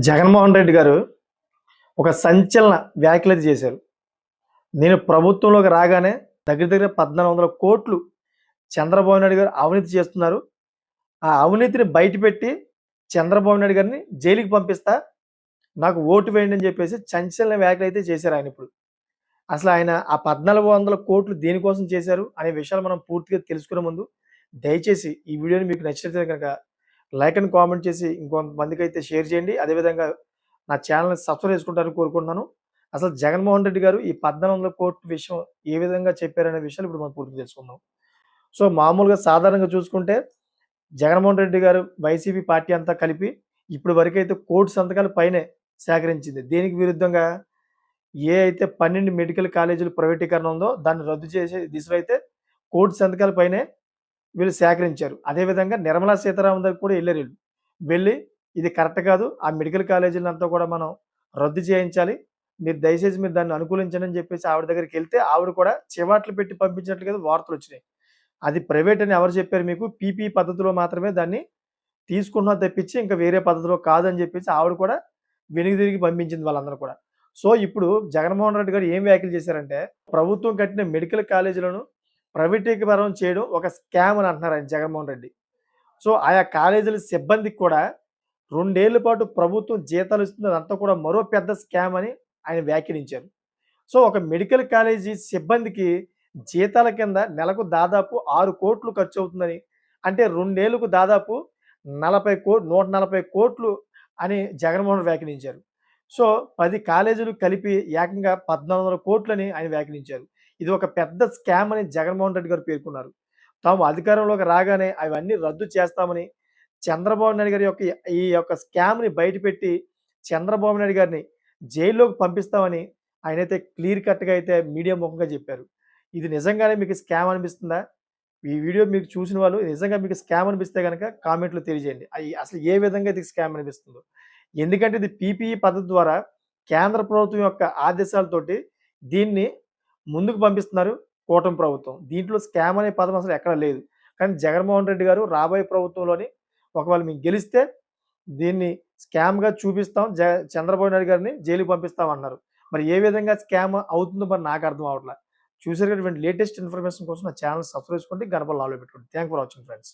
జగన్మోహన్ రెడ్డి గారు ఒక సంచలన వ్యాఖ్యలైతే చేశారు. నేను ప్రభుత్వంలోకి రాగానే దగ్గర దగ్గర 1400 కోట్లు చంద్రబాబు నాయుడు గారు అవినీతి చేస్తున్నారు. ఆ అవినీతిని బయటపెట్టి చంద్రబాబు నాయుడు గారిని జైలుకి పంపిస్తా. నాకు ఓటు వేయండి అని చెప్పేసి సంచలన వ్యాఖ్యలైతే చేశారు ఆయనిప్పుడు. అసలు ఆయన ఆ 1400 కోట్లు దేనికోసం చేశారు అనే విషయాలు మనం పూర్తిగా తెలుసుకునే ముందు దయచేసి ఈ వీడియోని మీకు నచ్చినట్లయితే గనక లైక్ అండ్ కామెంట్ చేసి ఇంకొంతమందికైతే షేర్ చేయండి. అదేవిధంగా నా ఛానల్‌ని సబ్స్క్రైబ్ చేసుకుంటారని కోరుకుంటున్నాను. అసలు జగన్మోహన్ రెడ్డి గారు ఈ 1400 కోట్ల విషయం ఏ విధంగా చెప్పారనే విషయాలు ఇప్పుడు మనం పూర్తిగా తెలుసుకుందాం. సో, మామూలుగా సాధారణంగా చూసుకుంటే జగన్మోహన్ రెడ్డి గారు వైసీపీ పార్టీ అంతా కలిపి ఇప్పటి వరకైతే కోటి సంతకాల పైనే సేకరించింది. దీనికి విరుద్ధంగా ఏ అయితే 12 మెడికల్ కాలేజీలు ప్రైవేటీకరణ ఉందో దాన్ని రద్దు చేసే దిశలో అయితే కోటి సంతకాల పైనే వీళ్ళు సేకరించారు. అదేవిధంగా నిర్మలా సీతారామన్ దగ్గరికి కూడా ఎళ్లారు ఈళ్ళు. వెళ్లి ఇది కరెక్ట్ కాదు. ఆ మెడికల్ కాలేజీలంతా కూడా మనం రద్దు చేయించాలి. మీరు దయచేసి దాన్ని అనుకూలించండి అని చెప్పేసి ఆవిడ దగ్గరికెళ్తే ఆవిడ కూడా చివాట్లు పెట్టి పంపించినట్లుగా వార్తలొచ్చినాయి. అది ప్రైవేట్ అని ఎవరు చెప్పారు మీకు? పీపీఈ పద్ధతిలో మాత్రమే దాన్ని తీసుకుంటున్నాం తప్పించి ఇంకా వేరే పద్ధతిలో కాదని చెప్పేసి ఆవిడ కూడా వెనుక తిరిగి పంపించింది వాళ్ళందరూ కూడా. సో, ఇప్పుడు జగన్మోహన్ రెడ్డి గారు ఏం వ్యాఖ్యలు చేశారంటే, ప్రభుత్వం కట్టిన మెడికల్ కాలేజీలను ప్రైవేటీకరణం చేయడం ఒక స్కామ్ అని అంటున్నారు ఆయన జగన్మోహన్ రెడ్డి. సో, ఆయా కాలేజీల సిబ్బందికి కూడా 2 ఏళ్ల పాటు ప్రభుత్వం జీతాలు ఇస్తుంది. అదంతా కూడా మరో పెద్ద స్కామ్ అని ఆయన వ్యాఖ్యానించారు. సో, ఒక మెడికల్ కాలేజీ సిబ్బందికి జీతాల కింద నెలకు దాదాపు 6,00,00,000 ఖర్చవుతుందని, అంటే 2 ఏళ్లకు దాదాపు 140,00,00,000 అని జగన్మోహన్ వ్యాఖ్యానించారు. సో, 10 కాలేజీలు కలిపి ఏకంగా 1,400,00,00,000 అని ఆయన వ్యాఖ్యానించారు. ఇది ఒక పెద్ద స్కామ్ అని జగన్మోహన్ రెడ్డి గారు పేర్కొన్నారు. తాము అధికారంలోకి రాగానే అవన్నీ రద్దు చేస్తామని, చంద్రబాబు నాయుడు గారి యొక్క ఈ యొక్క స్కామ్‌ని బయటపెట్టి చంద్రబాబు నాయుడు గారిని జైల్లోకి పంపిస్తామని ఆయనైతే క్లియర్ కట్‌గా అయితే మీడియా ముఖంగా చెప్పారు. ఇది నిజంగానే మీకు స్కామ్ అనిపిస్తుందా? ఈ వీడియో మీకు చూసిన వాళ్ళు నిజంగా మీకు స్కామ్ అనిపిస్తే గనక కామెంట్‌లో తెలియజేయండి. అసలు ఏ విధంగా ఇది స్కామ్ అనిపిస్తుందో. ఎందుకంటే ఇది పీపీఈ పద్ధతి ద్వారా కేంద్ర ప్రభుత్వం యొక్క ఆదేశాలతోటి దీన్ని ముందుకు పంపిస్తున్నారు కూటమి ప్రభుత్వం. దీంట్లో స్కామ్ అనే పదం అసలు ఎక్కడ లేదు. కానీ జగన్మోహన్ రెడ్డి గారు రాబోయే ప్రభుత్వంలోని ఒకవేళ మేము గెలిస్తే దీన్ని స్కామ్‌గా చూపిస్తాం. చంద్రబాబు నాయుడు గారిని జైలుకి పంపిస్తాం అన్నారు. మరి ఏ విధంగా స్కామ్ అవుతుందో మరి నాకు అర్థం అవ్వట్ల. చూసారు కదా! ఇటువంటి లేటెస్ట్ ఇన్ఫర్మేషన్ కోసం నా ఛానెల్ సబ్స్క్రైబ్ చేసుకోండి. గడపలో ఆల్ పెట్టుకోండి. Thank for watching friends.